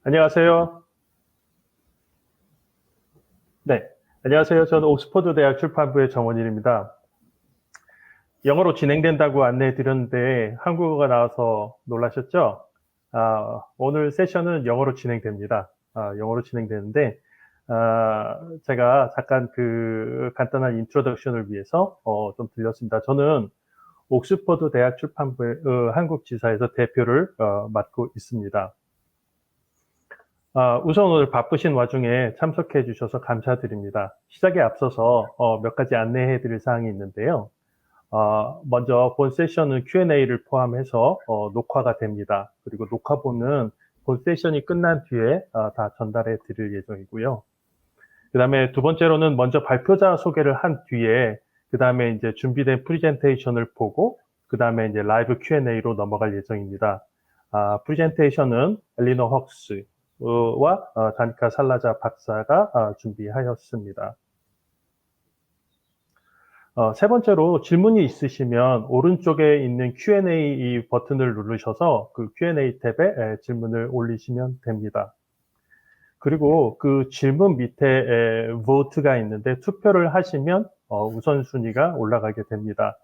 안녕하세요. 네, 안녕하세요. 저는 옥스퍼드 대학 출판부의 정원일입니다. 영어로 진행된다고 안내해 드렸는데 한국어가 나와서 놀라셨죠? 오늘 세션은 영어로 진행됩니다. 영어로 진행되는데 제가 잠깐 그 간단한 인트로덕션을 위해서 좀 들렸습니다. 저는 옥스퍼드 대학 출판부의 한국 지사에서 대표를 맡고 있습니다. 우선 오늘 바쁘신 와중에 참석해 주셔서 감사드립니다. 시작에 앞서서 몇 가지 안내해 드릴 사항이 있는데요. 먼저 본 세션은 Q&A를 포함해서 녹화가 됩니다. 그리고 녹화본은 본 세션이 끝난 뒤에 다 전달해 드릴 예정이고요. 그 다음에 두 번째로는 먼저 발표자 소개를 한 뒤에 그 다음에 이제 준비된 프레젠테이션을 보고 그 다음에 이제 라이브 Q&A로 넘어갈 예정입니다. 프레젠테이션은 엘리너 헉스 와 다니카 살라자 박사가 준비하였습니다. 세 번째로 질문이 있으시면 오른쪽에 있는 Q&A 버튼을 누르셔서 그 Q&A 탭에 질문을 올리시면 됩니다. 그리고 그 질문 밑에 vote가 있는데 투표를 하시면 우선순위가 올라가게 됩니다.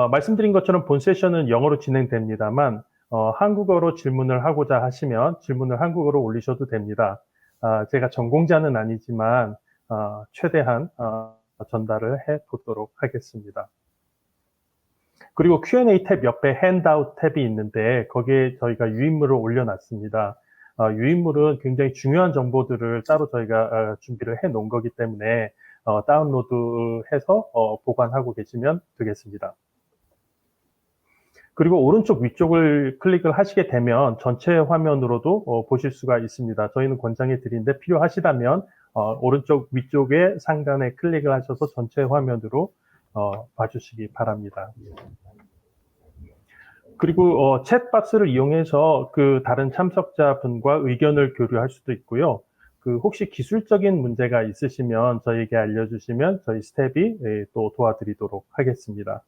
말씀드린 것처럼 본 세션은 영어로 진행됩니다만 한국어로 질문을 하고자 하시면 질문을 한국어로 올리셔도 됩니다. 제가 전공자는 아니지만 최대한 전달을 해 보도록 하겠습니다. 그리고 Q&A 탭 옆에 핸드아웃 탭이 있는데 거기에 저희가 유인물을 올려놨습니다. 유인물은 굉장히 중요한 정보들을 따로 저희가 준비를 해 놓은 거기 때문에 다운로드해서 보관하고 계시면 되겠습니다. 그리고 오른쪽 위쪽을 클릭을 하시게 되면 전체 화면으로도 보실 수가 있습니다. 저희는 권장해 드리는데 필요하시다면 오른쪽 위쪽에 상단에 클릭을 하셔서 전체 화면으로 봐주시기 바랍니다. 그리고 챗박스를 이용해서 그 다른 참석자분과 의견을 교류할 수도 있고요. 그 혹시 기술적인 문제가 있으시면 저희에게 알려주시면 저희 스텝이 또 도와드리도록 하겠습니다.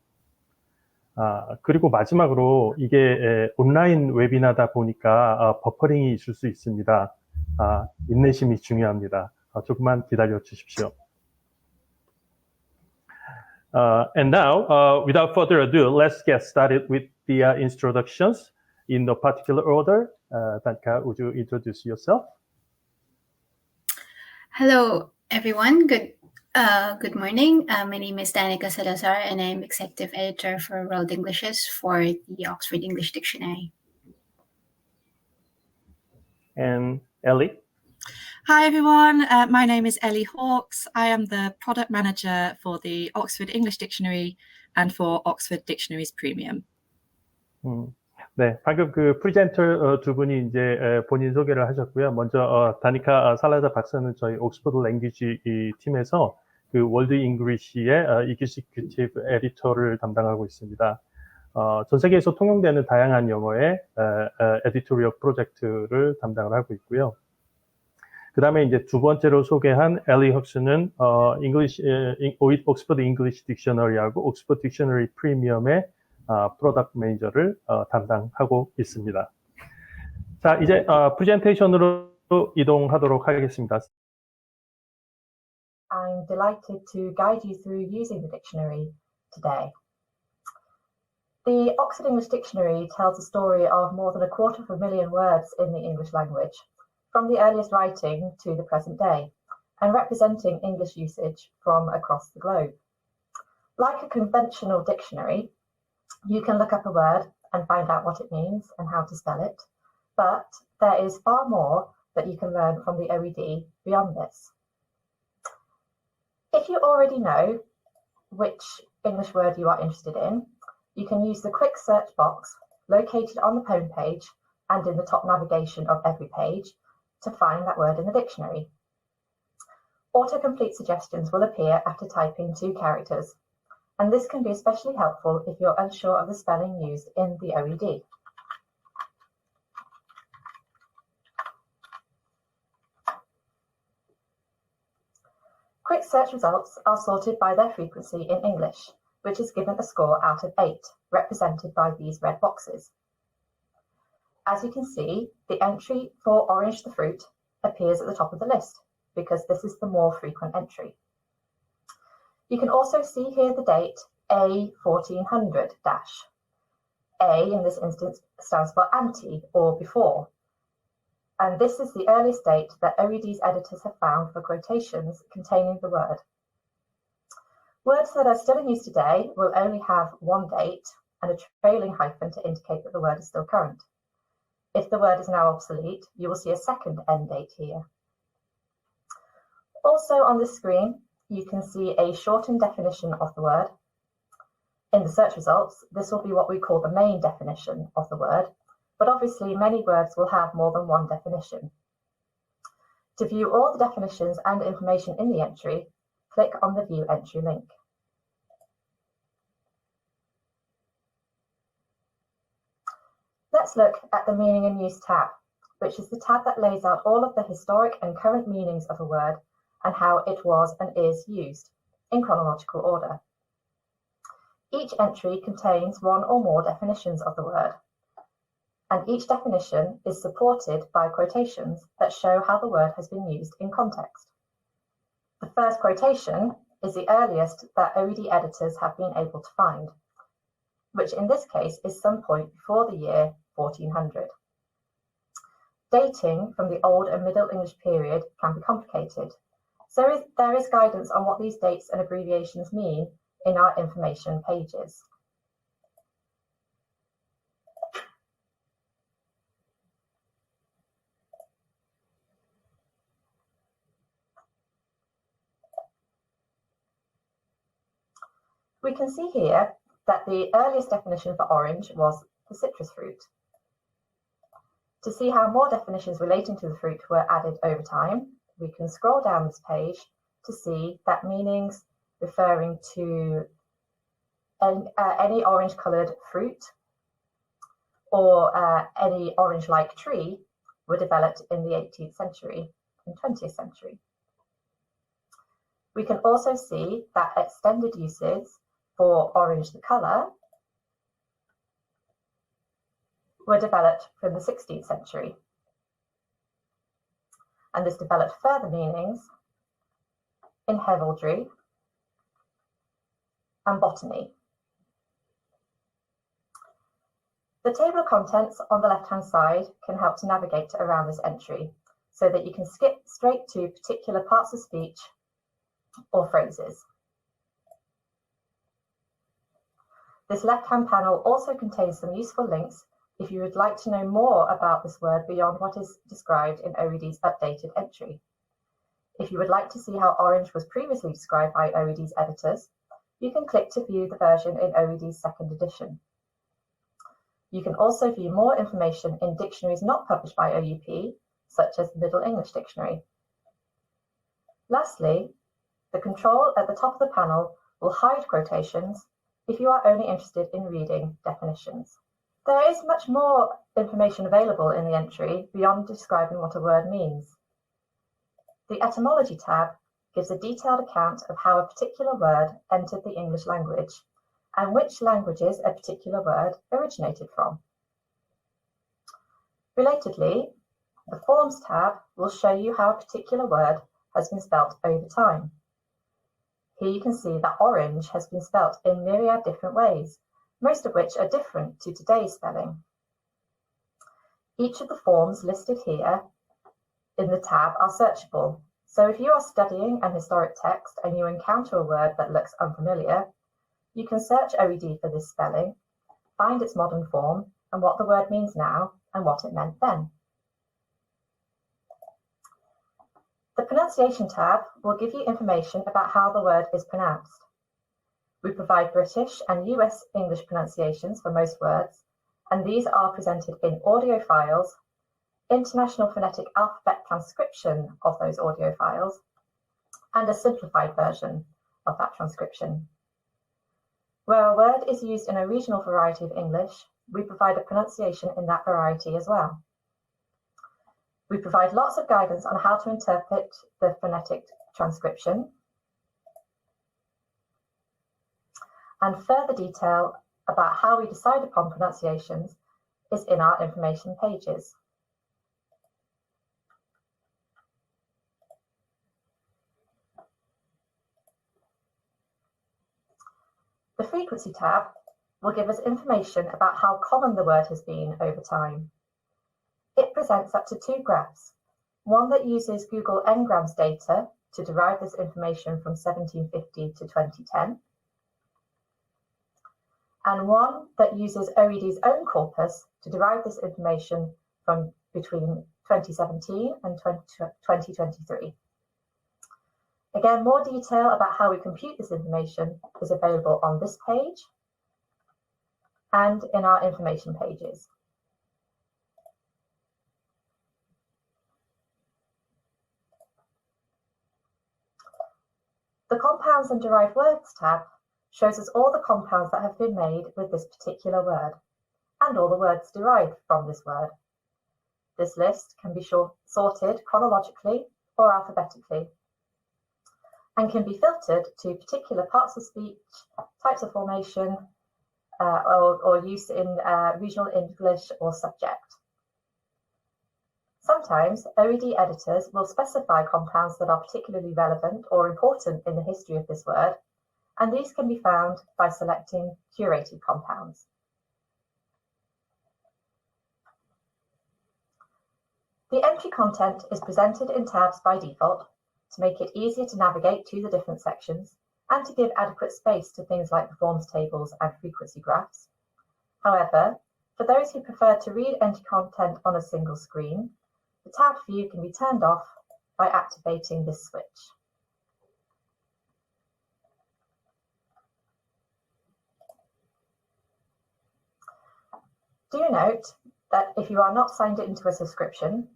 그리고 마지막으로 이게 온라인 웨비나다 보니까 버퍼링이 있을 수 있습니다. 인내심이 중요합니다. 조금만 기다려 주십시오. And now, without further ado, let's get started with the introductions in no particular order. Danica, would you introduce yourself? Hello, everyone. Good morning. My name is Danica Salazar, and I'm Executive Editor for World Englishes for the Oxford English Dictionary. And Ellie? Hi, everyone. My name is Ellie Hawkes. I am the Product Manager for the Oxford English Dictionary and for Oxford Dictionaries Premium. 네, 방금 그 프리젠터 두 분이 이제 본인 소개를 하셨고요. 먼저 다니카 살라자 박사는 저희 옥스퍼드 랭귀지 팀에서 그 월드 잉글리시의 이기시큐티브 에디터를 담당하고 있습니다. 전 세계에서 통용되는 다양한 영어의 에디토리얼 프로젝트를 담당을 하고 있고요. 그 다음에 이제 두 번째로 소개한 엘리 헉스는 옥스퍼드 잉글리시 딕셔너리하고 옥스퍼드 딕셔너리 프리미엄의 프로덕트 매니저를 담당하고 있습니다. 자, 이제 프레젠테이션으로 이동하도록 하겠습니다. I'm delighted to guide you through using the dictionary today. The Oxford English Dictionary tells the story of more than 250,000 words in the English language, from the earliest writing to the present day, and representing English usage from across the globe. Like a conventional dictionary, you can look up a word and find out what it means and how to spell it, but there is far more that you can learn from the OED beyond this. If you already know which English word you are interested in, you can use the quick search box located on the home page and in the top navigation of every page to find that word in the dictionary. Autocomplete suggestions will appear after typing 2 characters, and this can be especially helpful if you're unsure of the spelling used in the OED. Quick search results are sorted by their frequency in English, which is given a score out of 8, represented by these red boxes. As you can see, the entry for orange the fruit appears at the top of the list because this is the more frequent entry. You can also see here the date A1400-. A in this instance stands for ante or before, and this is the earliest date that OED's editors have found for quotations containing the word. Words that are still in use today will only have one date and a trailing hyphen to indicate that the word is still current. If the word is now obsolete, you will see a second end date here. Also on the screen, you can see a shortened definition of the word. In the search results, this will be what we call the main definition of the word, but obviously many words will have more than one definition. To view all the definitions and information in the entry, click on the View Entry link. Let's look at the Meaning and Use tab, which is the tab that lays out all of the historic and current meanings of a word and how it was and is used, in chronological order. Each entry contains one or more definitions of the word, and each definition is supported by quotations that show how the word has been used in context. The first quotation is the earliest that OED editors have been able to find, which in this case is some point before the year 1400. Dating from the Old and Middle English period can be complicated, so there is guidance on what these dates and abbreviations mean in our information pages. We can see here that the earliest definition for orange was the citrus fruit. To see how more definitions relating to the fruit were added over time, we can scroll down this page to see that meanings referring to any orange-coloured fruit or any orange-like tree were developed in the 18th century and 20th century. We can also see that extended uses for orange the colour were developed from the 16th century. And this developed further meanings in heraldry and botany. The table of contents on the left-hand side can help to navigate around this entry so that you can skip straight to particular parts of speech or phrases. This left-hand panel also contains some useful links if you would like to know more about this word beyond what is described in OED's updated entry. If you would like to see how orange was previously described by OED's editors, you can click to view the version in OED's second edition. You can also view more information in dictionaries not published by OUP, such as the Middle English Dictionary. Lastly, the control at the top of the panel will hide quotations if you are only interested in reading definitions. There is much more information available in the entry beyond describing what a word means. The Etymology tab gives a detailed account of how a particular word entered the English language and which languages a particular word originated from. Relatedly, the Forms tab will show you how a particular word has been spelt over time. Here you can see that orange has been spelt in myriad different ways, most of which are different to today's spelling. Each of the forms listed here in the tab are searchable, so if you are studying an historic text and you encounter a word that looks unfamiliar, you can search OED for this spelling, find its modern form and what the word means now and what it meant then. The Pronunciation tab will give you information about how the word is pronounced. We provide British and US English pronunciations for most words, and these are presented in audio files, international phonetic alphabet transcription of those audio files, and a simplified version of that transcription. Where a word is used in a regional variety of English, we provide a pronunciation in that variety as well. We provide lots of guidance on how to interpret the phonetic transcription and further detail about how we decide upon pronunciations is in our information pages. The frequency tab will give us information about how common the word has been over time. It presents up to two graphs, one that uses Google Ngrams data to derive this information from 1750 to 2010, and one that uses OED's own corpus to derive this information from between 2017 and 2023. Again, more detail about how we compute this information is available on this page and in our information pages. The Compounds and Derived Words tab shows us all the compounds that have been made with this particular word and all the words derived from this word. This list can be sorted chronologically or alphabetically and can be filtered to particular parts of speech, types of formation, or use in regional English or subject. Sometimes OED editors will specify compounds that are particularly relevant or important in the history of this word, and these can be found by selecting curated compounds. The entry content is presented in tabs by default to make it easier to navigate to the different sections and to give adequate space to things like the forms tables and frequency graphs. However, for those who prefer to read entry content on a single screen, the tab view can be turned off by activating this switch. Do note that if you are not signed into a subscription,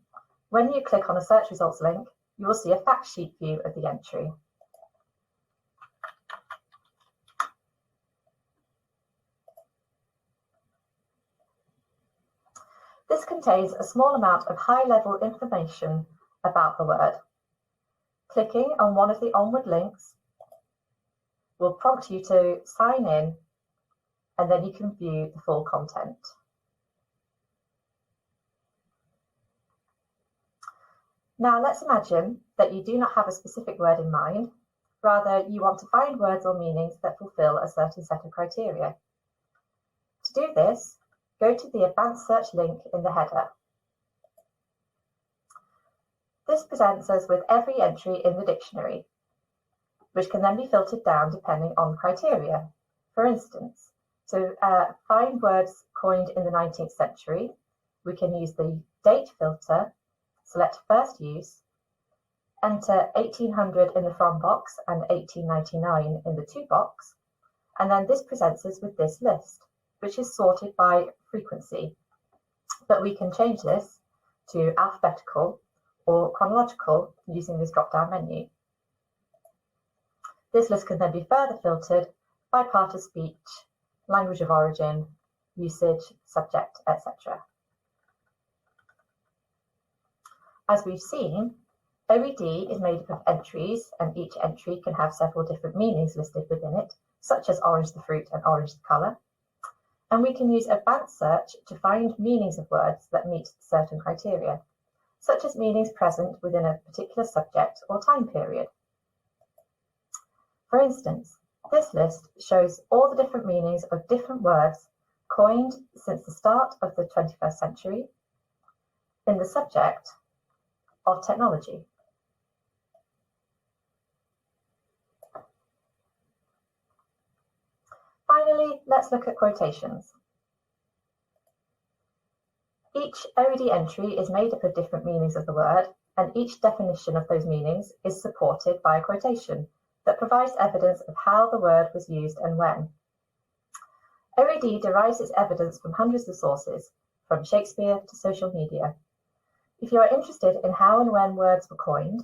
when you click on a search results link, you will see a fact sheet view of the entry. This contains a small amount of high-level information about the word. Clicking on one of the onward links will prompt you to sign in, and then you can view the full content. Now let's imagine that you do not have a specific word in mind. Rather, you want to find words or meanings that fulfill a certain set of criteria. To do this, go to the Advanced Search link in the header. This presents us with every entry in the dictionary, which can then be filtered down depending on criteria. For instance, to find words coined in the 19th century, we can use the date filter, select first use, enter 1800 in the from box and 1899 in the to box, and then this presents us with this list, which is sorted by frequency, but we can change this to alphabetical or chronological using this drop-down menu. This list can then be further filtered by part of speech, language of origin, usage, subject, etc. As we've seen, OED is made up of entries, and each entry can have several different meanings listed within it, such as orange the fruit and orange the colour. And we can use advanced search to find meanings of words that meet certain criteria, such as meanings present within a particular subject or time period. For instance, this list shows all the different meanings of different words coined since the start of the 21st century in the subject of technology. Finally, let's look at quotations. Each OED entry is made up of different meanings of the word, and each definition of those meanings is supported by a quotation that provides evidence of how the word was used and when. OED derives its evidence from hundreds of sources, from Shakespeare to social media. If you are interested in how and when words were coined,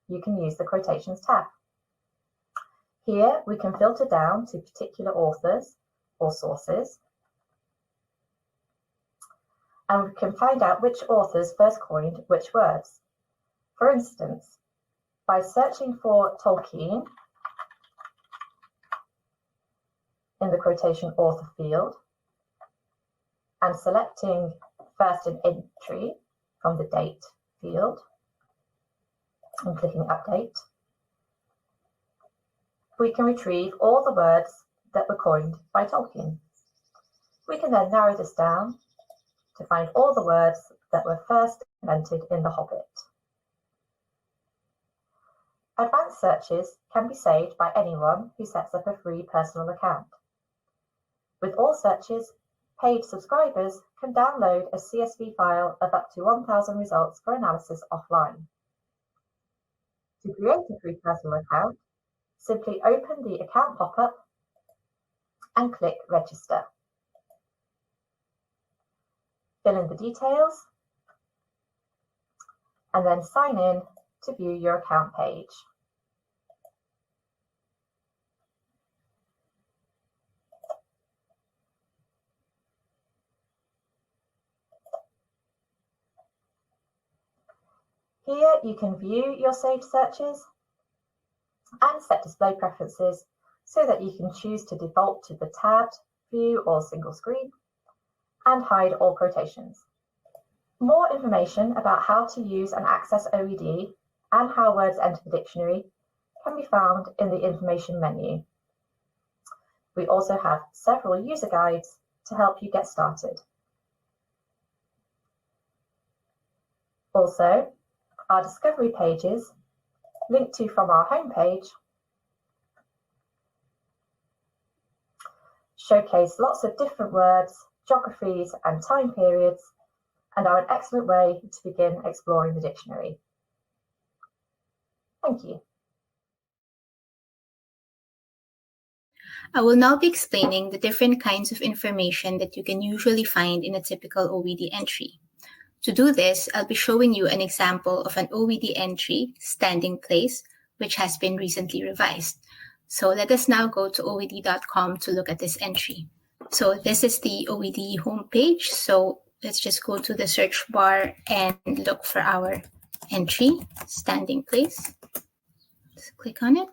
you can use the Quotations tab. Here we can filter down to particular authors or sources, and we can find out which authors first coined which words. For instance, by searching for Tolkien in the quotation author field, and selecting first an entry from the date field and clicking update, we can retrieve all the words that were coined by Tolkien. We can then narrow this down to find all the words that were first invented in The Hobbit. Advanced searches can be saved by anyone who sets up a free personal account. With all searches, paid subscribers can download a CSV file of up to 1,000 results for analysis offline. To create a free personal account, simply open the account pop-up and click Register. Fill in the details and then sign in to view your account page. Here you can view your saved searches and set display preferences so that you can choose to default to the tabbed view or single screen and hide all quotations. More information about how to use and access OED and how words enter the dictionary can be found in the information menu. We also have several user guides to help you get started. Also, our discovery pages, linked to from our homepage, showcase lots of different words, geographies and time periods, and are an excellent way to begin exploring the dictionary. Thank you. I will now be explaining the different kinds of information that you can usually find in a typical OED entry. To do this, I'll be showing you an example of an OED entry, standing place, which has been recently revised. So let us now go to OED.com to look at this entry. So this is the OED homepage. So let's just go to the search bar and look for our entry, standing place. Let's click on it.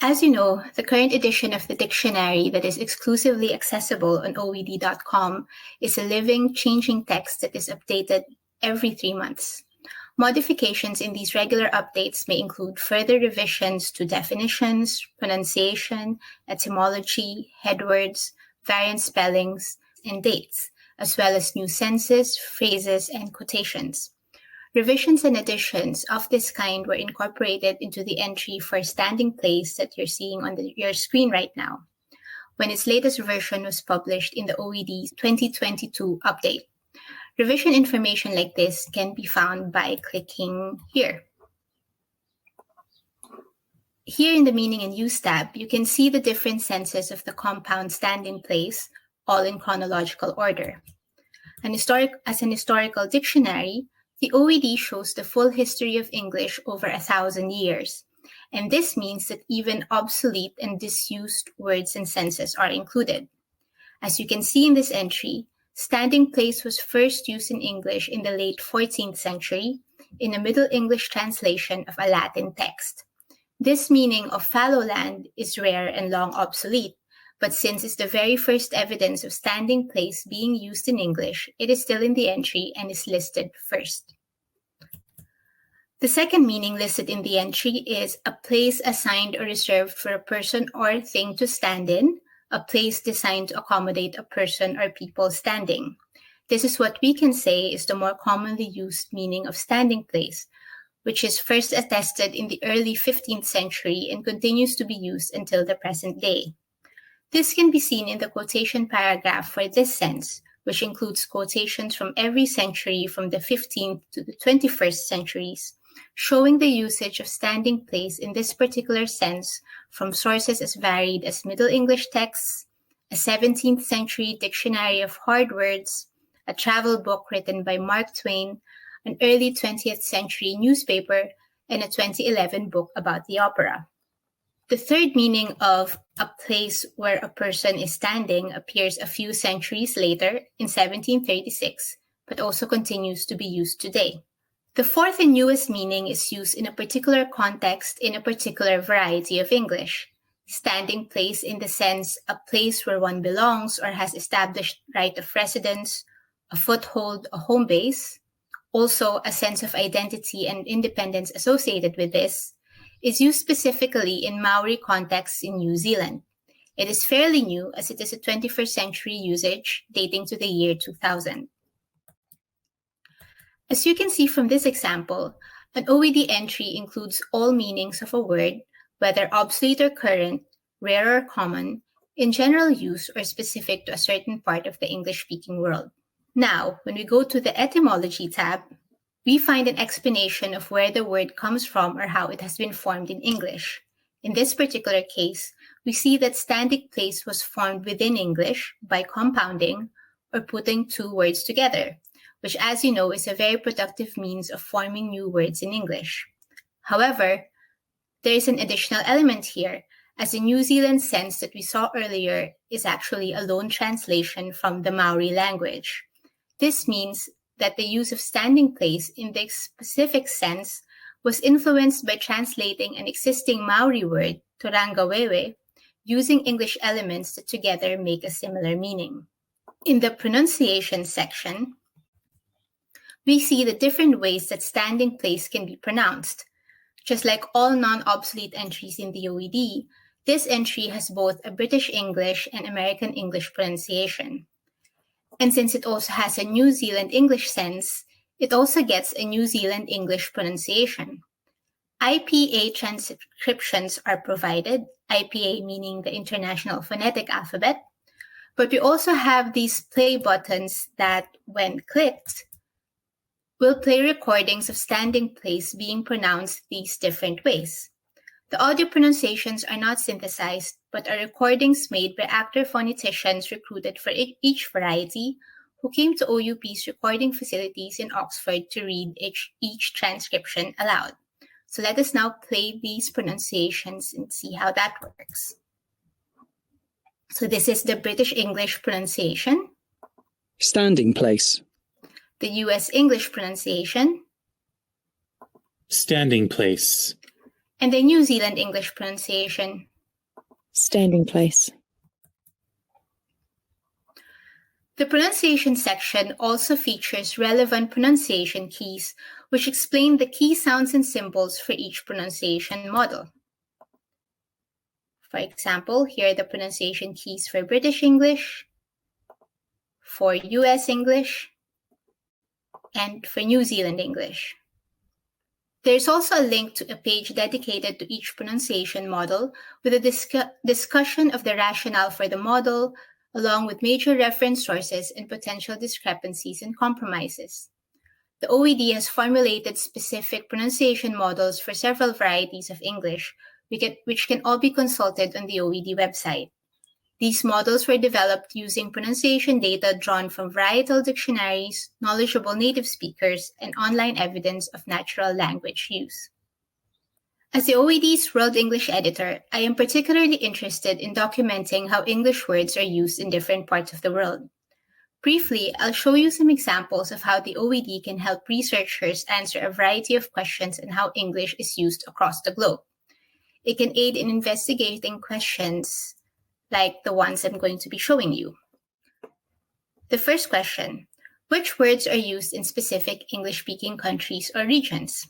As you know, the current edition of the dictionary that is exclusively accessible on OED.com is a living, changing text that is updated every 3 months. Modifications in these regular updates may include further revisions to definitions, pronunciation, etymology, headwords, variant spellings, and dates, as well as new senses, phrases, and quotations. Revisions and additions of this kind were incorporated into the entry for standing place that you're seeing on your screen right now, when its latest version was published in the OED 2022 update. Revision information like this can be found by clicking here. Here in the Meaning and Use tab, you can see the different senses of the compound standing place, all in chronological order. As an historical dictionary, the OED shows the full history of English over 1,000 years, and this means that even obsolete and disused words and senses are included. As you can see in this entry, standing place was first used in English in the late 14th century in a Middle English translation of a Latin text. This meaning of fallow land is rare and long obsolete, but since it's the very first evidence of standing place being used in English, it is still in the entry and is listed first. The second meaning listed in the entry is a place assigned or reserved for a person or thing to stand in, a place designed to accommodate a person or people standing. This is what we can say is the more commonly used meaning of standing place, which is first attested in the early 15th century and continues to be used until the present day. This can be seen in the quotation paragraph for this sense, which includes quotations from every century from the 15th to the 21st centuries, showing the usage of standing place in this particular sense from sources as varied as Middle English texts, a 17th century dictionary of hard words, a travel book written by Mark Twain, an early 20th century newspaper, and a 2011 book about the opera. The third meaning of a place where a person is standing appears a few centuries later in 1736, but also continues to be used today. The fourth and newest meaning is used in a particular context in a particular variety of English. standing place in the sense a place where one belongs or has established right of residence, a foothold, a home base, also a sense of identity and independence associated with this, is used specifically in Maori contexts in New Zealand. It is fairly new as it is a 21st century usage dating to the year 2000. As you can see from this example, an OED entry includes all meanings of a word, whether obsolete or current, rare or common, in general use or specific to a certain part of the English-speaking world. Now, when we go to the etymology tab, we find an explanation of where the word comes from or how it has been formed in English. In this particular case, we see that standing place was formed within English by compounding or putting two words together, which, as you know, is a very productive means of forming new words in English. However, there is an additional element here, as the New Zealand sense that we saw earlier is actually a loan translation from the Maori language. This means that the use of standing place in the specific sense was influenced by translating an existing Maori word, torangawewe, using English elements that together make a similar meaning. In the pronunciation section, we see the different ways that standing place can be pronounced. Just like all non-obsolete entries in the OED, this entry has both a British English and American English pronunciation. And since it also has a New Zealand English sense, it also gets a New Zealand English pronunciation. IPA transcriptions are provided, IPA meaning the International Phonetic Alphabet, but we also have these play buttons that, when clicked, will play recordings of standing place being pronounced these different ways. The audio pronunciations are not synthesized, but are recordings made by actor phoneticians recruited for each variety who came to OUP's recording facilities in Oxford to read each transcription aloud. So let us now play these pronunciations and see how that works. So this is the British English pronunciation. Standing place. The US English pronunciation. Standing place. And the New Zealand English pronunciation. Standing place. The pronunciation section also features relevant pronunciation keys, which explain the key sounds and symbols for each pronunciation model. For example, here are the pronunciation keys for British English, for US English, and for New Zealand English. There's also a link to a page dedicated to each pronunciation model with a discussion of the rationale for the model, along with major reference sources and potential discrepancies and compromises. The OED has formulated specific pronunciation models for several varieties of English, which can all be consulted on the OED website. These models were developed using pronunciation data drawn from varietal dictionaries, knowledgeable native speakers, and online evidence of natural language use. As the OED's World English editor, I am particularly interested in documenting how English words are used in different parts of the world. Briefly, I'll show you some examples of how the OED can help researchers answer a variety of questions on how English is used across the globe. It can aid in investigating questions like the ones I'm going to be showing you. The first question, which words are used in specific English-speaking countries or regions?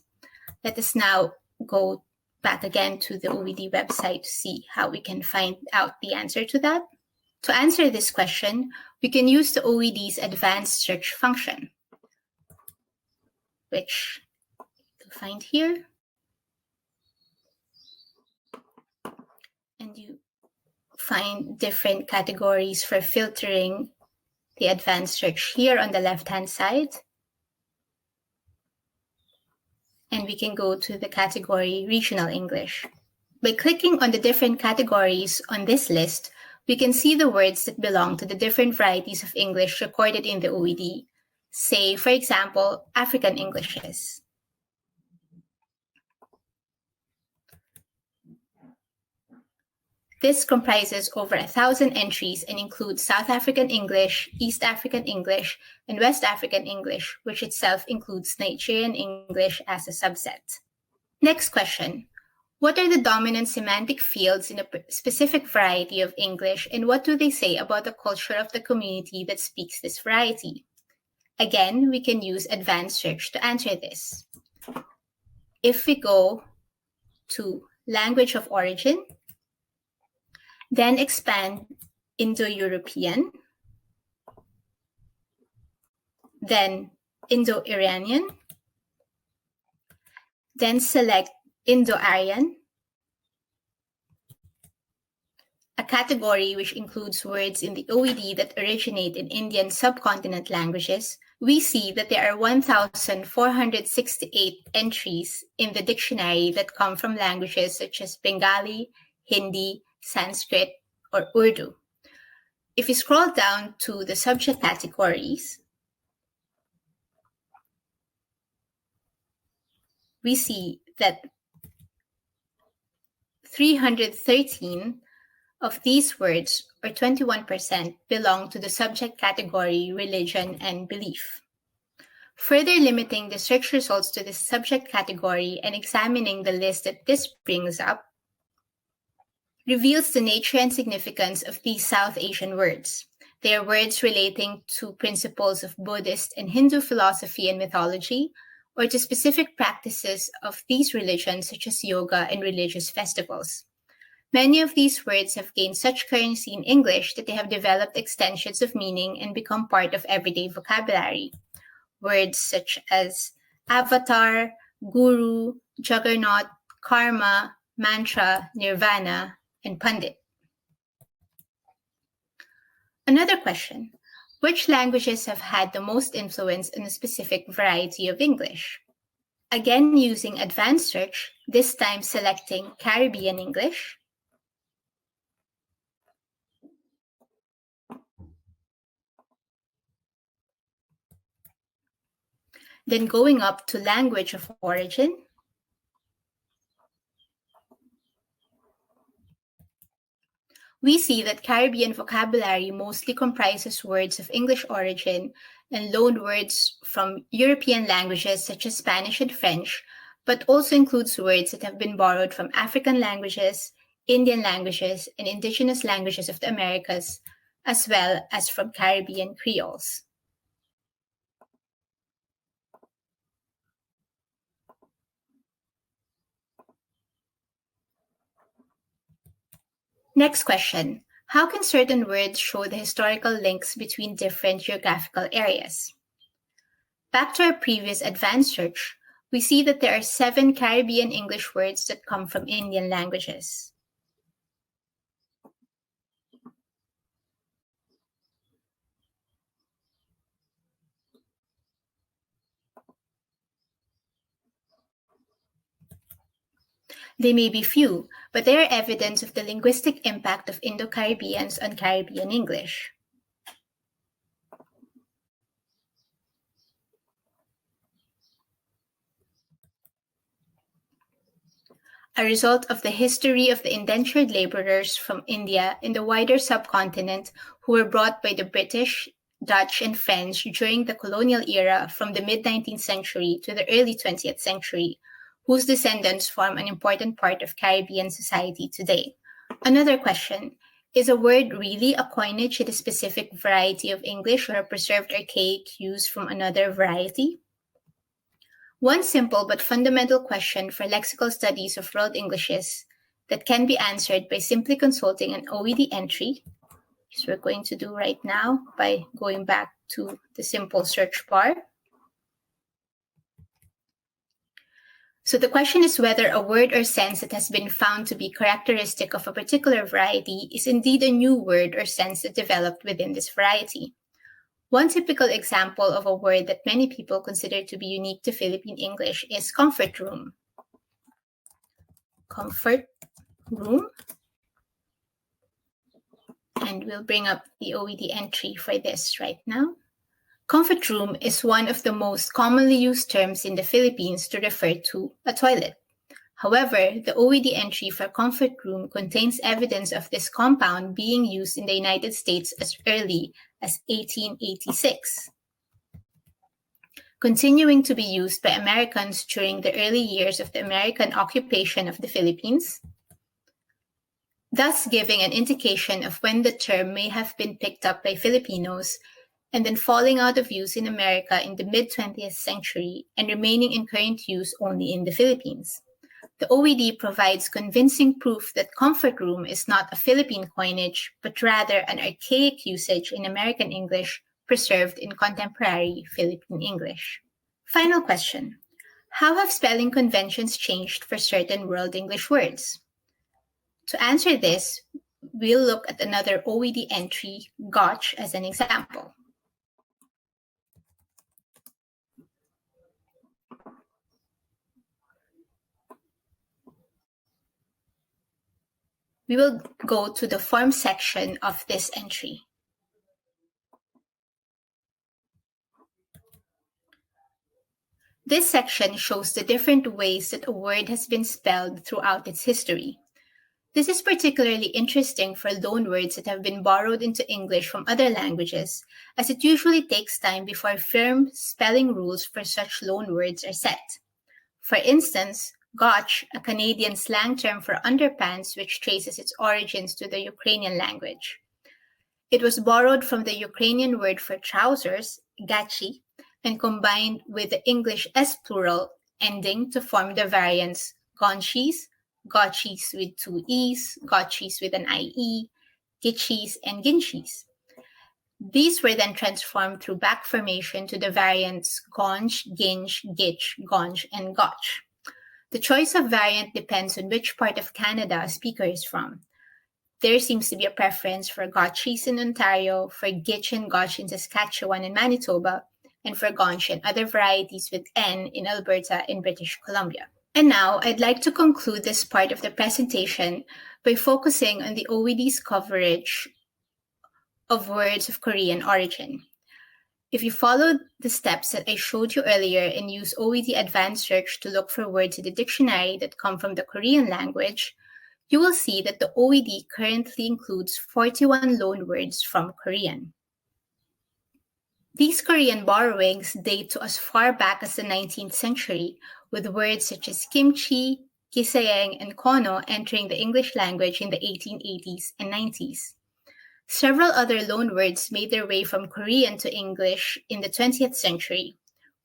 Let us now go back again to the OED website to see how we can find out the answer to that. To answer this question, we can use the OED's advanced search function, which you'll find here. And you find different categories for filtering the advanced search here on the left-hand side. And we can go to the category Regional English. By clicking on the different categories on this list, we can see the words that belong to the different varieties of English recorded in the OED. Say, for example, African Englishes. This comprises over 1,000 entries and includes South African English, East African English, and West African English, which itself includes Nigerian English as a subset. Next question. What are the dominant semantic fields in a specific variety of English, and what do they say about the culture of the community that speaks this variety? Again, we can use advanced search to answer this. If we go to language of origin, then expand Indo-European, then Indo-Iranian, then select Indo-Aryan, a category which includes words in the OED that originate in Indian subcontinent languages, we see that there are 1,468 entries in the dictionary that come from languages such as Bengali, Hindi, Sanskrit, or Urdu. If you scroll down to the subject categories, we see that 313 of these words, or 21%, belong to the subject category religion and belief. Further limiting the search results to this subject category and examining the list that this brings up reveals the nature and significance of these South Asian words. They are words relating to principles of Buddhist and Hindu philosophy and mythology, or to specific practices of these religions such as yoga and religious festivals. Many of these words have gained such currency in English that they have developed extensions of meaning and become part of everyday vocabulary. Words such as avatar, guru, juggernaut, karma, mantra, nirvana, and pundit. Another question: which languages have had the most influence in a specific variety of English? Again, using advanced search, this time selecting Caribbean English, then going up to language of origin, we see that Caribbean vocabulary mostly comprises words of English origin and loaned words from European languages such as Spanish and French, but also includes words that have been borrowed from African languages, Indian languages, and indigenous languages of the Americas, as well as from Caribbean Creoles. Next question: how can certain words show the historical links between different geographical areas? Back to our previous advanced search, we see that there are 7 Caribbean English words that come from Indian languages. They may be few, but they are evidence of the linguistic impact of Indo-Caribbeans on Caribbean English. A result of the history of the indentured laborers from India in the wider subcontinent who were brought by the British, Dutch, and French during the colonial era from the mid-19th century to the early 20th century, whose descendants form an important part of Caribbean society today. Another question: is a word really a coinage in a specific variety of English or a preserved archaic use from another variety? One simple but fundamental question for lexical studies of world Englishes that can be answered by simply consulting an OED entry, which we're going to do right now by going back to the simple search bar. So the question is whether a word or sense that has been found to be characteristic of a particular variety is indeed a new word or sense that developed within this variety. One typical example of a word that many people consider to be unique to Philippine English is comfort room. Comfort room. And we'll bring up the OED entry for this right now. Comfort room is one of the most commonly used terms in the Philippines to refer to a toilet. However, the OED entry for comfort room contains evidence of this compound being used in the United States as early as 1886. continuing to be used by Americans during the early years of the American occupation of the Philippines, thus giving an indication of when the term may have been picked up by Filipinos and then falling out of use in America in the mid-20th century and remaining in current use only in the Philippines. The OED provides convincing proof that comfort room is not a Philippine coinage, but rather an archaic usage in American English preserved in contemporary Philippine English. Final question. How have spelling conventions changed for certain World English words? To answer this, we'll look at another OED entry, gotch, as an example. We will go to the form section of this entry. This section shows the different ways that a word has been spelled throughout its history. This is particularly interesting for loanwords that have been borrowed into English from other languages, as it usually takes time before firm spelling rules for such loanwords are set. For instance, gotch, a Canadian slang term for underpants which traces its origins to the Ukrainian language. It was borrowed from the Ukrainian word for trousers, gachi, and combined with the English S plural ending to form the variants gonchis, gotchis with two E's, gotchis with an IE, gitchis, and ginchis. These were then transformed through back formation to the variants gonch, ginch, gitch, gonch, and gotch. The choice of variant depends on which part of Canada a speaker is from. There seems to be a preference for gotchis in Ontario, for gitch and gotch in Saskatchewan and Manitoba, and for gonch and other varieties with N in Alberta and British Columbia. And now, I'd like to conclude this part of the presentation by focusing on the OED's coverage of words of Korean origin. If you follow the steps that I showed you earlier and use OED Advanced Search to look for words in the dictionary that come from the Korean language, you will see that the OED currently includes 41 loanwords from Korean. These Korean borrowings date to as far back as the 19th century, with words such as kimchi, giseyeng, and kono entering the English language in the 1880s and 90s. Several other loanwords made their way from Korean to English in the 20th century,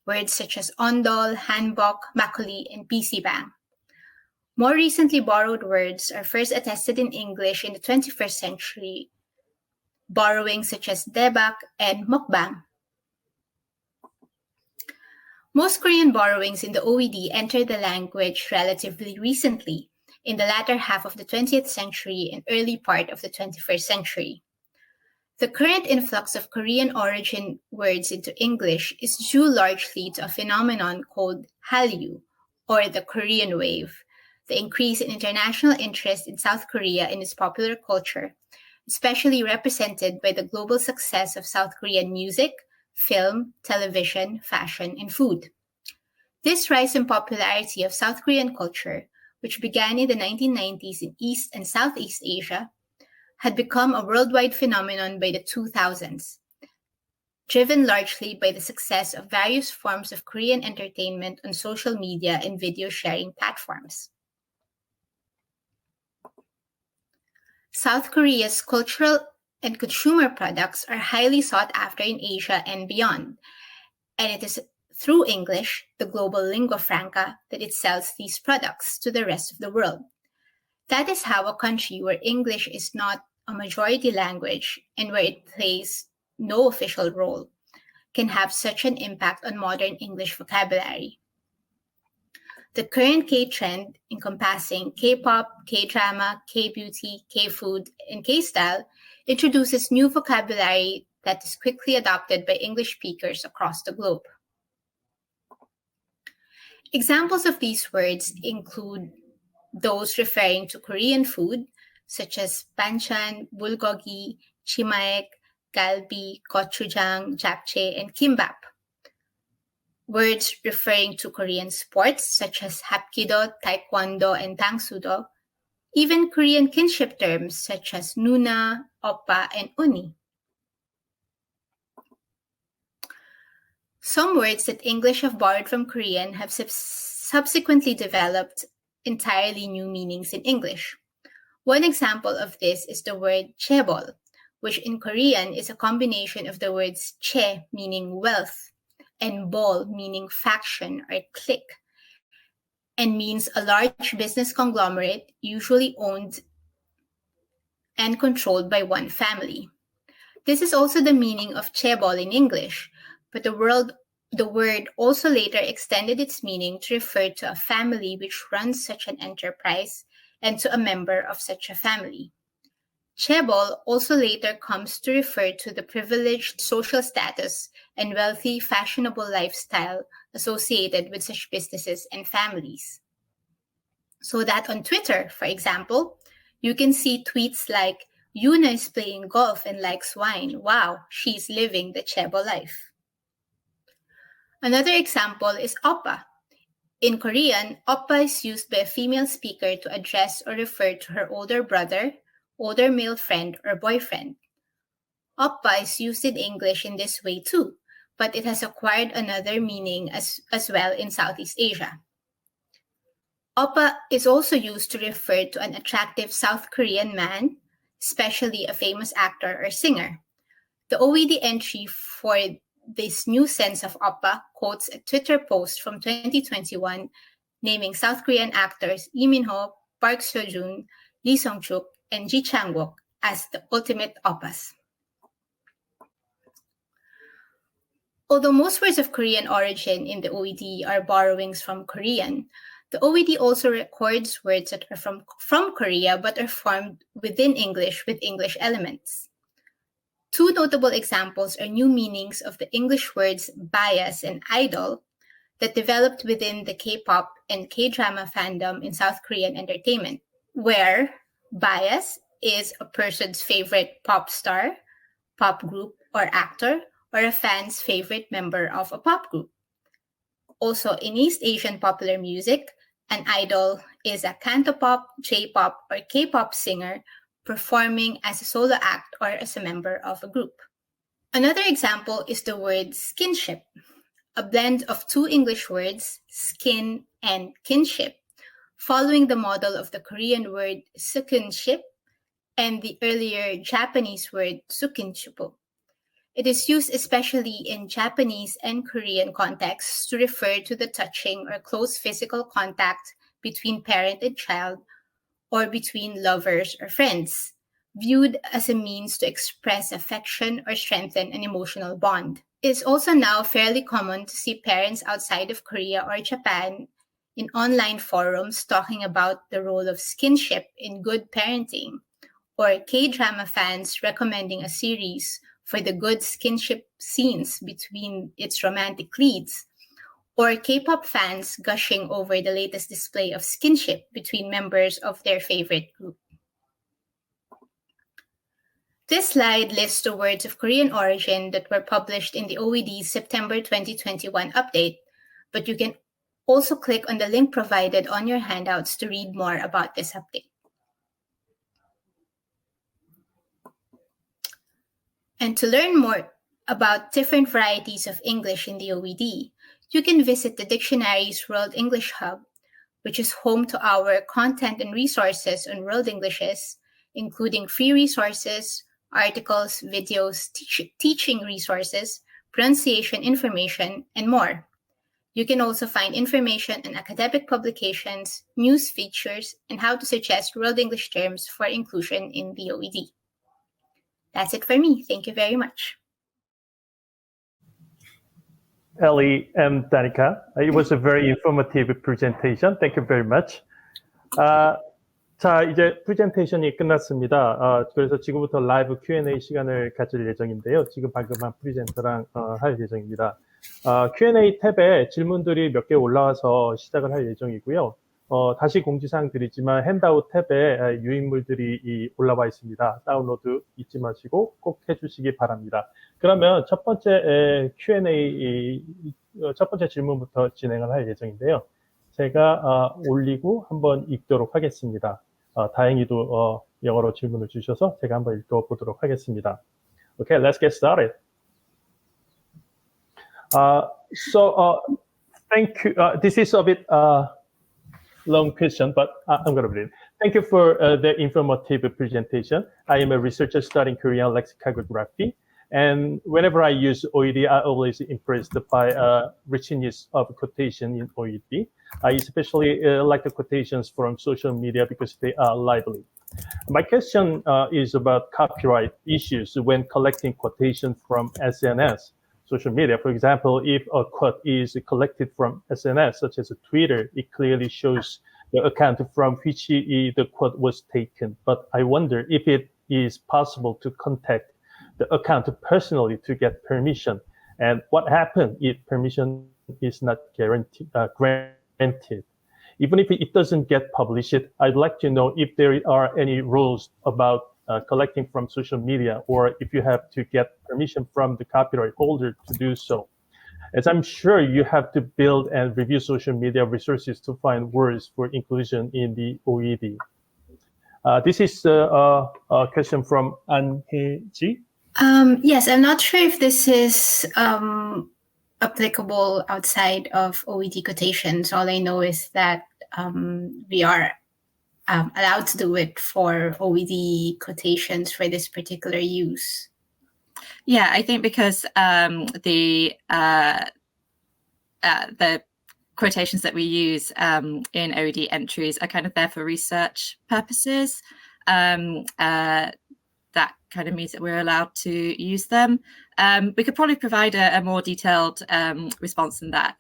words such as ondol, hanbok, makgeolli, and pisibang. More recently borrowed words are first attested in English in the 21st century, borrowings such as debak and mukbang. Most Korean borrowings in the OED entered the language relatively recently, in the latter half of the 20th century and early part of the 21st century. The current influx of Korean origin words into English is due largely to a phenomenon called Hallyu, or the Korean wave, the increase in international interest in South Korea and its popular culture, especially represented by the global success of South Korean music, film, television, fashion, and food. This rise in popularity of South Korean culture, which began in the 1990s in East and Southeast Asia, had become a worldwide phenomenon by the 2000s, driven largely by the success of various forms of Korean entertainment on social media and video sharing platforms. South Korea's cultural and consumer products are highly sought after in Asia and beyond, and it is through English, the global lingua franca, that it sells these products to the rest of the world. That is how a country where English is not a majority language and where it plays no official role can have such an impact on modern English vocabulary. The current K-trend, encompassing K-pop, K-drama, K-beauty, K-food, and K-style, introduces new vocabulary that is quickly adopted by English speakers across the globe. Examples of these words include those referring to Korean food, such as banchan, bulgogi, chimaek, galbi, gochujang, japchae, and kimbap. Words referring to Korean sports, such as hapkido, taekwondo, and tangsudo. Even Korean kinship terms, such as nuna, oppa, and uni. Some words that English have borrowed from Korean have subsequently developed entirely new meanings in English. One example of this is the word chaebol, which in Korean is a combination of the words che, meaning wealth, and bol, meaning faction or clique, and means a large business conglomerate usually owned and controlled by one family. This is also the meaning of chaebol in English, but the word also later extended its meaning to refer to a family which runs such an enterprise and to a member of such a family. Chaebol also later comes to refer to the privileged social status and wealthy, fashionable lifestyle associated with such businesses and families. So that on Twitter, for example, you can see tweets like, Yuna is playing golf and likes wine. Wow, she's living the chaebol life. Another example is oppa. In Korean, oppa is used by a female speaker to address or refer to her older brother, older male friend, or boyfriend. Oppa is used in English in this way too, but it has acquired another meaning as well in Southeast Asia. Oppa is also used to refer to an attractive South Korean man, especially a famous actor or singer. The OED entry for this new sense of oppa quotes a Twitter post from 2021 naming South Korean actors Lee Min-ho, Park Seo-joon, Lee Sung-chuk, and Ji Chang-wook as the ultimate oppas. Although most words of Korean origin in the OED are borrowings from Korean, the OED also records words that are from Korea but are formed within English with English elements. Two notable examples are new meanings of the English words bias and idol that developed within the K-pop and K-drama fandom in South Korean entertainment, where bias is a person's favorite pop star, pop group, or actor, or a fan's favorite member of a pop group. Also, in East Asian popular music, an idol is a cantopop, J-pop, or K-pop singer performing as a solo act or as a member of a group. Another example is the word skinship, a blend of two English words, skin and kinship, following the model of the Korean word sukunship and the earlier Japanese word sukinchupo. It is used especially in Japanese and Korean contexts to refer to the touching or close physical contact between parent and child or between lovers or friends, viewed as a means to express affection or strengthen an emotional bond. It is also now fairly common to see parents outside of Korea or Japan in online forums talking about the role of skinship in good parenting, or K-drama fans recommending a series for the good skinship scenes between its romantic leads, or K-pop fans gushing over the latest display of skinship between members of their favorite group. This slide lists the words of Korean origin that were published in the OED's September 2021 update, but you can also click on the link provided on your handouts to read more about this update. And to learn more about different varieties of English in the OED, you can visit the dictionary's World English Hub, which is home to our content and resources on World Englishes, including free resources, articles, videos, teaching resources, pronunciation information, and more. You can also find information on academic publications, news features, and how to suggest World English terms for inclusion in the OED. That's it for me. Thank you very much. Ellie and Danica, it was a very informative presentation. Thank you very much. 자, 이제 프레젠테이션이 끝났습니다. 그래서 지금부터 라이브 Q&A 시간을 가질 예정인데요. 지금 방금 한 프레젠터랑 할 예정입니다. Q&A 탭에 질문들이 몇 개 올라와서 시작을 할 예정이고요. 다시 공지사항 드리지만 핸드아웃 탭에 유인물들이 올라와 있습니다. 다운로드 잊지 마시고 꼭 해주시기 바랍니다. 그러면 첫 번째 Q&A, 첫 번째 질문부터 진행을 할 예정인데요. 제가 올리고 한번 읽도록 하겠습니다. 다행히도 영어로 질문을 주셔서 제가 한번 읽어보도록 하겠습니다. Okay, let's get started. Thank you. This is a bit long question, but I'm going to read it. Thank you for the informative presentation. I am a researcher studying Korean lexicography, and whenever I use OED, I always impressed by richness of quotation in OED. I especially like the quotations from social media because they are lively. My question is about copyright issues when collecting quotations from SNS, social media. For example, if a quote is collected from SNS, such as Twitter, it clearly shows the account from which the quote was taken. But I wonder if it is possible to contact the account personally to get permission. And what happens if permission is not granted? Even if it doesn't get published, I'd like to know if there are any rules about collecting from social media, or if you have to get permission from the copyright holder to do so. As I'm sure you have to build and review social media resources to find words for inclusion in the OED. This is a question from An-Hee-ji. Yes, I'm not sure if this is applicable outside of OED quotations. All I know is that we are allowed to do it for OED quotations for this particular use. Yeah, I think because the quotations that we use in OED entries are kind of there for research purposes. That kind of means that we're allowed to use them. We could probably provide a more detailed response than that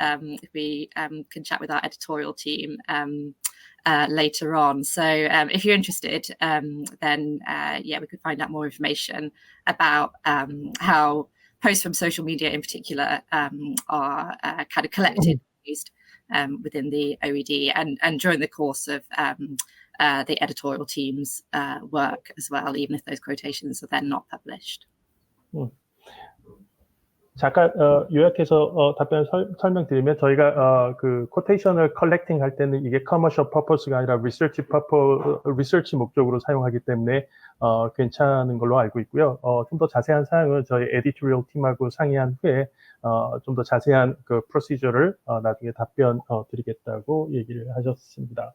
if we can chat with our editorial team later on. So if you're interested, then yeah, we could find out more information about how posts from social media in particular are kind of collected and used within the OED and during the course of the editorial team's work as well, even if those quotations are then not published. 잠깐 요약해서 답변 설명드리면 저희가 그 quotation을 collecting 할 때는 이게 commercial purpose가 아니라 research 목적으로 사용하기 때문에 괜찮은 걸로 알고 있고요. 좀 더 자세한 사항은 저희 editorial 팀하고 상의한 후에 좀 더 자세한 그 procedure를 나중에 답변 드리겠다고 얘기를 하셨습니다.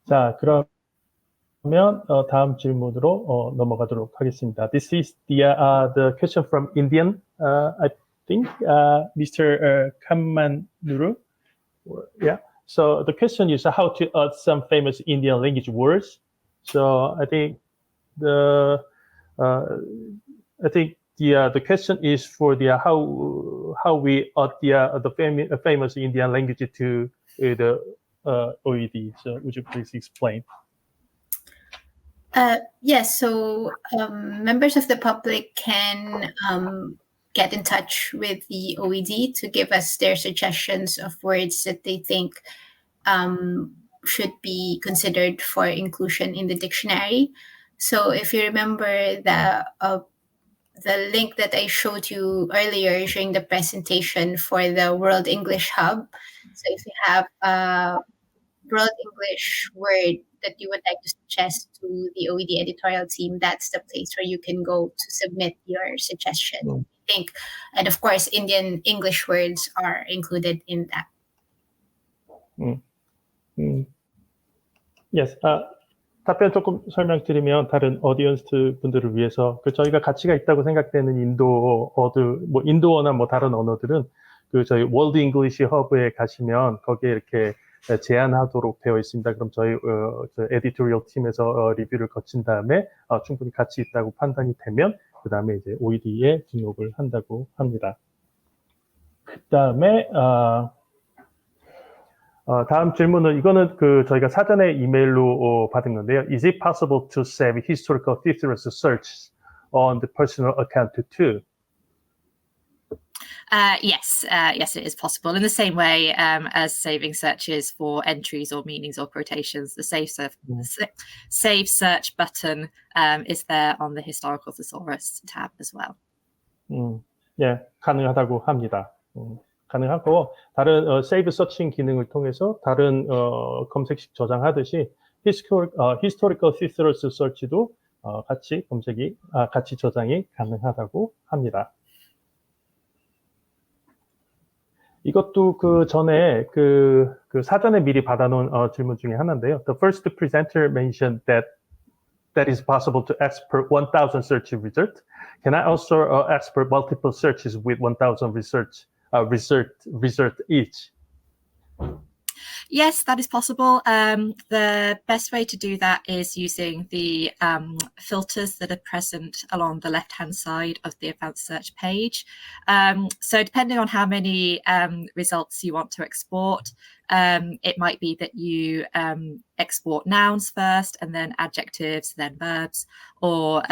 자, 그러면 다음 질문으로 넘어가도록 하겠습니다. This is the question from Indian, I think, Mr. Kammanuru. Yeah. So the question is how to add some famous Indian language words. So I think the question is for the how we add the famous Indian language to the OED. So would you please explain? Yes, so members of the public can get in touch with the OED to give us their suggestions of words that they think should be considered for inclusion in the dictionary. So if you remember the link that I showed you earlier during the presentation for the World English Hub, so if you have a World English word that you would like to suggest to the OED editorial team, that's the place where you can go to submit your suggestion. I think, and of course, Indian English words are included in that. Yes. 답변 조금 설명드리면 다른 어디언스 분들을 위해서 저희가 가치가 있다고 생각되는 인도어나 뭐 다른 언어들은 그 저희 월드 잉글리시 허브에 가시면 거기에 이렇게 제안하도록 되어 있습니다. 그럼 저희 에디토리얼 팀에서 리뷰를 거친 다음에 충분히 가치 있다고 판단이 되면 그 다음에 이제 OED에 등록을 한다고 합니다. 그 다음에 다음 질문은 이거는 저희가 사전에 이메일로 받은 건데요. Is it possible to save historical thesaurus searches on the personal account too? Yes, it is possible. In the same way as saving searches for entries or meanings or quotations, the save search button is there on the historical thesaurus tab as well. 예, 가능하다고 합니다. 가능하고 다른 save searching 기능을 통해서 다른 검색식 저장하듯이 historical thesaurus search도 같이 저장이 가능하다고 합니다. 이것도 그 전에 그 사전에 미리 받아놓은 질문 중에 하나인데요. The first presenter mentioned that is possible to export 1,000 search results. Can I also export multiple searches with 1,000 result each? Yes, that is possible. The best way to do that is using the filters that are present along the left-hand side of the advanced search page. So depending on how many results you want to export, it might be that you export nouns first and then adjectives, then verbs, or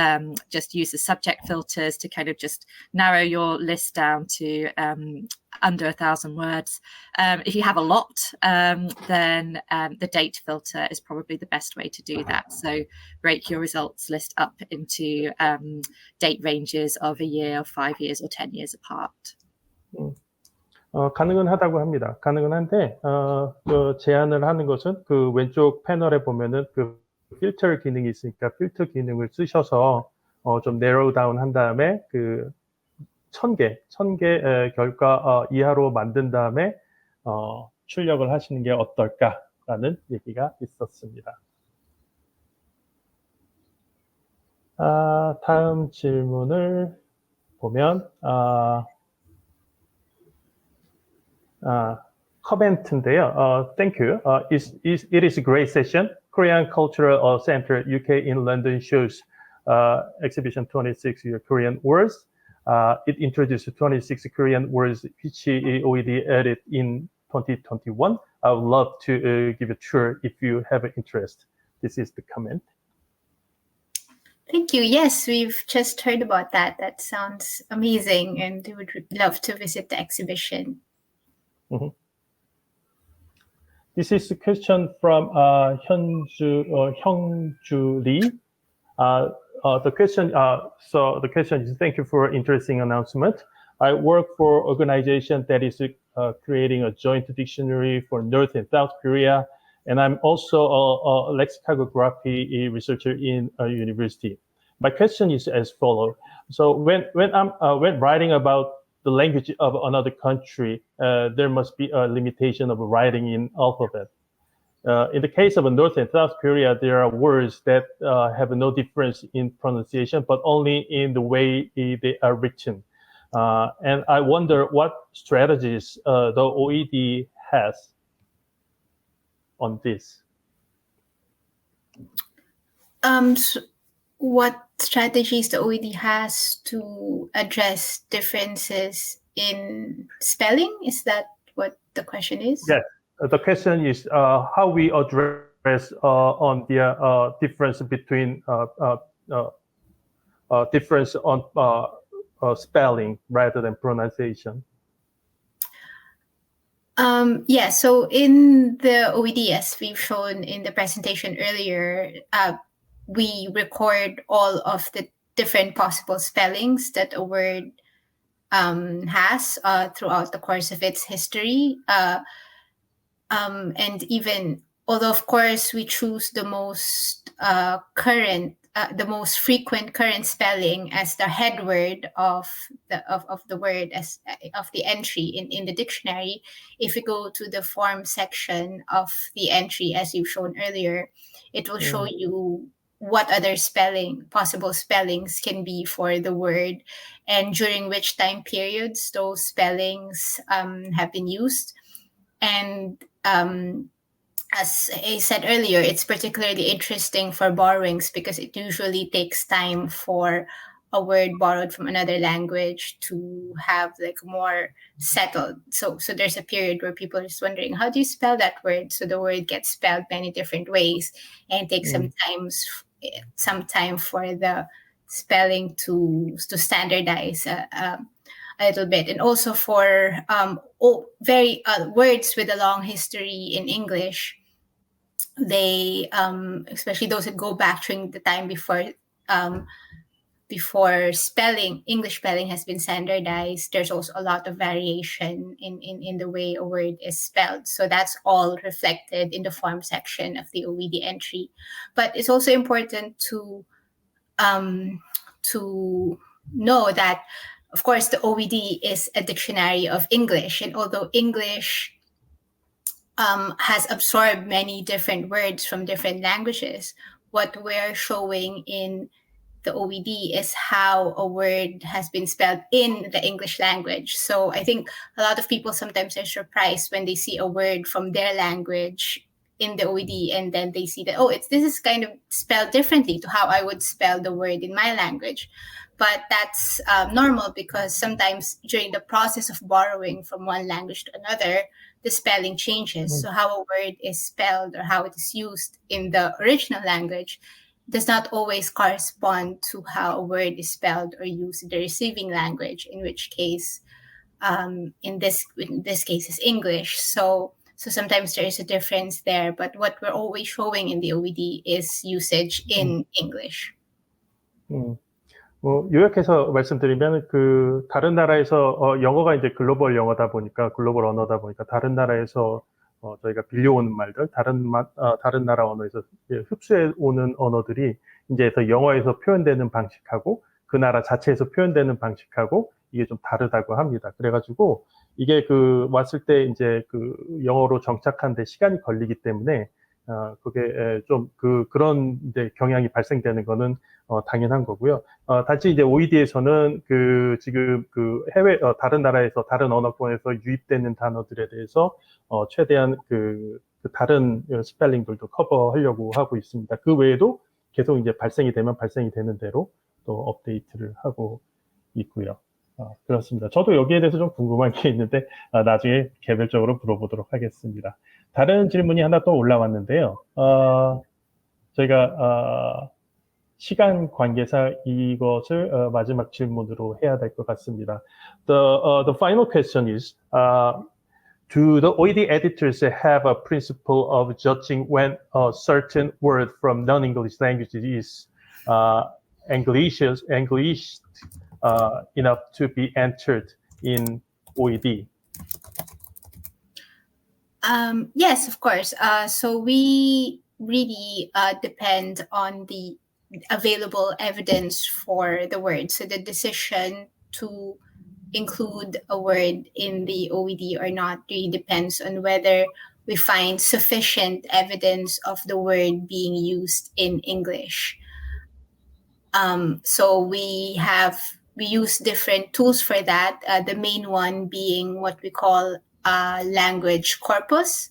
just use the subject filters to kind of just narrow your list down to under 1,000 words. If you have a lot, then the date filter is probably the best way to do that. So break your results list up into date ranges of a year, 5 years, or 10 years apart. 가능은 하다고 합니다. 가능은 한데, 그 제안을 하는 것은 그 왼쪽 패널에 보면은 그 필터 기능이 있으니까 필터 기능을 쓰셔서 좀 narrow down 한 다음에 그 1,000개 결과 이하로 만든 다음에 출력을 하시는 게 어떨까라는 얘기가 있었습니다. 다음 질문을 보면 코멘트인데요. Thank you. It is a great session. Korean Cultural Center UK in London shows exhibition 26 Korean words. It introduced 26 Korean words which OED added in 2021. I would love to give a tour if you have an interest. This is the comment. Thank you. Yes, we've just heard about that. That sounds amazing, and we would love to visit the exhibition. Mm-hmm. This is a question from Hyunju Lee. The question is, thank you for interesting announcement. I work for an organization that is creating a joint dictionary for North and South Korea, and I'm also a lexicography researcher in a university. My question is as follows. So when writing about the language of another country, there must be a limitation of writing in alphabet. In the case of North and South Korea, there are words that have no difference in pronunciation, but only in the way they are written. And I wonder what strategies the OED has on this. So what strategies the OED has to address differences in spelling? Is that what the question is? Yes. The question is how we address on the difference between difference on spelling rather than pronunciation. Yeah, so in the OED, as we've shown in the presentation earlier, we record all of the different possible spellings that a word has throughout the course of its history. And even, although of course we choose the most the most frequent current spelling as the head word of the word of the entry in the dictionary, if we go to the form section of the entry, as you've shown earlier, it will show you what other possible spellings can be for the word and during which time periods those spellings have been used. And as I said earlier, it's particularly interesting for borrowings because it usually takes time for a word borrowed from another language to have like more settled. So there's a period where people are just wondering, how do you spell that word? So the word gets spelled many different ways, and it takes some time for the spelling to standardize a little bit. And also for words with a long history in English, they especially those that go back during the time before English spelling has been standardized, there's also a lot of variation in the way a word is spelled. So that's all reflected in the form section of the OED entry. But it's also important to know that of course, the OED is a dictionary of English, and although English has absorbed many different words from different languages, what we're showing in the OED is how a word has been spelled in the English language. So I think a lot of people sometimes are surprised when they see a word from their language in the OED, and then they see that, oh, this is kind of spelled differently to how I would spell the word in my language. But that's normal, because sometimes during the process of borrowing from one language to another, the spelling changes. So how a word is spelled or how it is used in the original language does not always correspond to how a word is spelled or used in the receiving language, in which case, in this case, is English. So sometimes there is a difference there, but what we're always showing in the OED is usage in English. 요약해서 말씀드리면 다른 나라에서 영어가 이제 글로벌 영어다 보니까, 글로벌 언어다 보니까 다른 나라에서 저희가 빌려오는 말들, 다른 나라 언어에서 흡수해 오는 언어들이 이제 영어에서 표현되는 방식하고 그 나라 자체에서 표현되는 방식하고 이게 좀 다르다고 합니다. 그래가지고 이게 왔을 때 이제 영어로 정착하는데 시간이 걸리기 때문에 그게 좀 그런 이제 경향이 발생되는 거는 당연한 거고요. 단지 이제 OED에서는 지금 해외 다른 나라에서 다른 언어권에서 유입되는 단어들에 대해서 최대한 다른 스펠링들도 커버하려고 하고 있습니다. 그 외에도 계속 이제 발생이 되면 발생이 되는 대로 또 업데이트를 하고 있고요. 그렇습니다. 저도 여기에 대해서 좀 궁금한 게 있는데 나중에 개별적으로 물어보도록 하겠습니다. 다른 질문이 하나 또 올라왔는데요. 저희가 시간 관계상 이것을 마지막 질문으로 해야 될 것 같습니다. The final question is, do the OED editors have a principle of judging when a certain word from non-English languages is English enough to be entered in OED? Yes, of course. So we really depend on the available evidence for the word. So the decision to include a word in the OED or not really depends on whether we find sufficient evidence of the word being used in English. So we use different tools for that. The main one being what we call language corpus,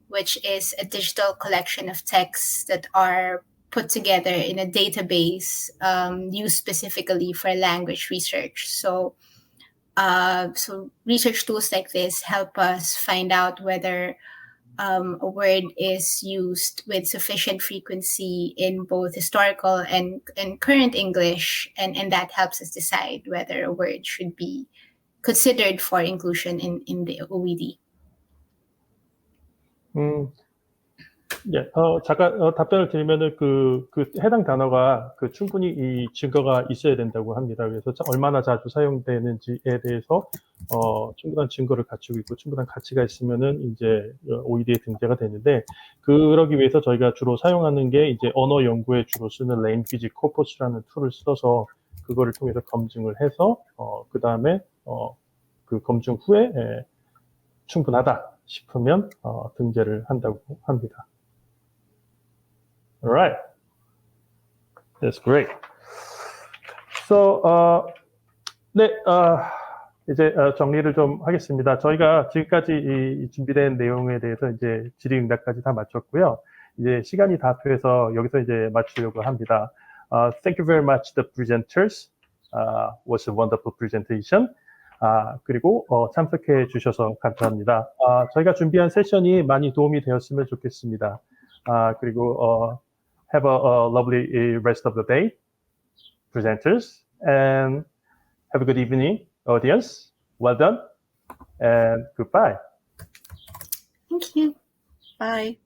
which is a digital collection of texts that are put together in a database used specifically for language research. So research tools like this help us find out whether a word is used with sufficient frequency in both historical and current English, and that helps us decide whether a word should be considered for inclusion in the OED. 예, 잠깐 답변을 드리면은 해당 단어가 충분히 이 증거가 있어야 된다고 합니다. 그래서 얼마나 자주 사용되는지에 대해서 충분한 증거를 갖추고 있고 충분한 가치가 있으면은 이제 OED에 등재가 되는데, 그러기 위해서 저희가 주로 사용하는 게 이제 언어 연구에 주로 쓰는 Language Corpus라는 툴을 써서 그거를 통해서 검증을 해서 그 다음에 그 검증 후에 충분하다 싶으면 등재를 한다고 합니다. All right, that's great. So, 네, 이제 정리를 좀 하겠습니다. 저희가 지금까지 준비된 내용에 대해서 이제 질의응답까지 다 마쳤고요. 이제 시간이 다 돼서 여기서 이제 마치려고 합니다. Thank you very much, the presenters. Was a wonderful presentation. 그리고 참석해 주셔서 감사합니다. 저희가 준비한 세션이 많이 도움이 되었으면 좋겠습니다. 그리고 have a lovely rest of the day, presenters, and have a good evening, audience. Well done, and goodbye. Thank you. Bye.